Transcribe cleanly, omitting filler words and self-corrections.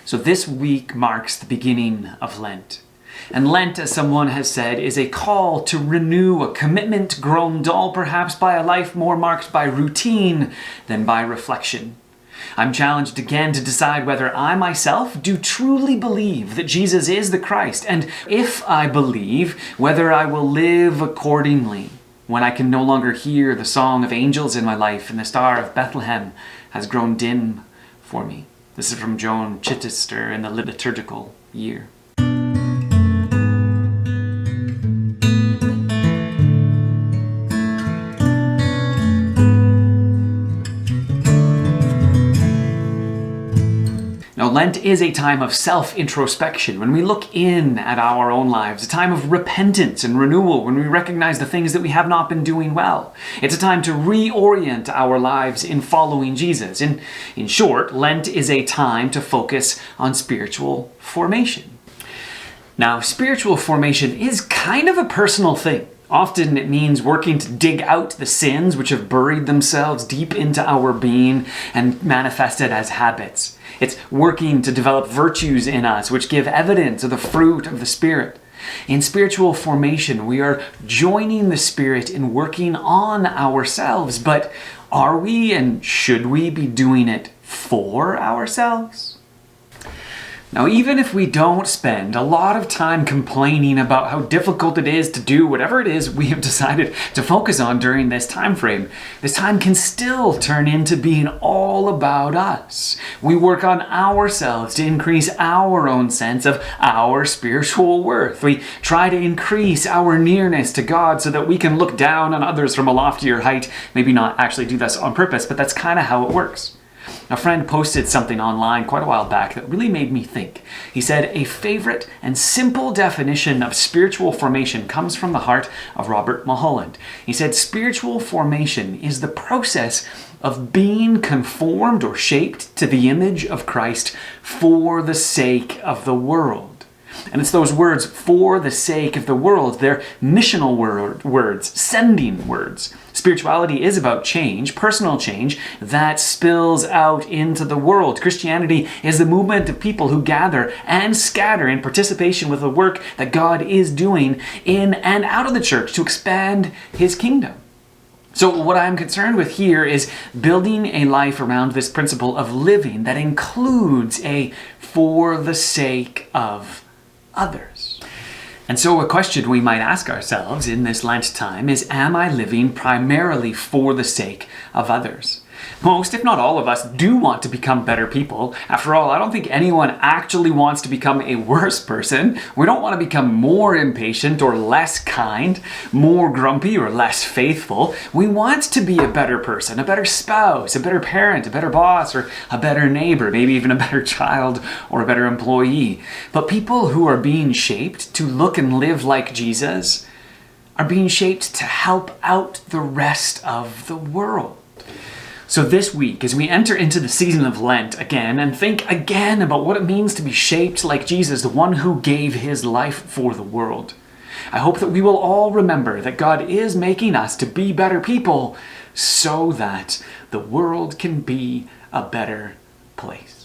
So this week marks the beginning of Lent. And Lent, as someone has said, is a call to renew a commitment grown dull perhaps by a life more marked by routine than by reflection. I'm challenged again to decide whether I myself do truly believe that Jesus is the Christ, and if I believe, whether I will live accordingly when I can no longer hear the song of angels in my life and the star of Bethlehem has grown dim for me. This is from Joan Chittister in the liturgical year. Now, Lent is a time of self-introspection, when we look in at our own lives, a time of repentance and renewal, when we recognize the things that we have not been doing well. It's a time to reorient our lives in following Jesus. In short, Lent is a time to focus on spiritual formation. Now, spiritual formation is kind of a personal thing. Often it means working to dig out the sins which have buried themselves deep into our being and manifested as habits. It's working to develop virtues in us which give evidence of the fruit of the Spirit. In spiritual formation, we are joining the Spirit in working on ourselves, but are we and should we be doing it for ourselves? Now, even if we don't spend a lot of time complaining about how difficult it is to do whatever it is we have decided to focus on during this time frame, this time can still turn into being all about us. We work on ourselves to increase our own sense of our spiritual worth. We try to increase our nearness to God so that we can look down on others from a loftier height. Maybe not actually do this on purpose, but that's kind of how it works. A friend posted something online quite a while back that really made me think. He said, a favorite and simple definition of spiritual formation comes from the heart of Robert Mulholland. He said, spiritual formation is the process of being conformed or shaped to the image of Christ for the sake of the world. And it's those words, for the sake of the world, they're missional words, sending words. Spirituality is about change, personal change, that spills out into the world. Christianity is the movement of people who gather and scatter in participation with the work that God is doing in and out of the church to expand His kingdom. So what I'm concerned with here is building a life around this principle of living that includes a for the sake of others. And so a question we might ask ourselves in this Lent time is, am I living primarily for the sake of others? Most, if not all of us, do want to become better people. After all, I don't think anyone actually wants to become a worse person. We don't want to become more impatient or less kind, more grumpy or less faithful. We want to be a better person, a better spouse, a better parent, a better boss, or a better neighbor, maybe even a better child or a better employee. But people who are being shaped to look and live like Jesus are being shaped to help out the rest of the world. So this week, as we enter into the season of Lent again and think again about what it means to be shaped like Jesus, the one who gave His life for the world, I hope that we will all remember that God is making us to be better people so that the world can be a better place.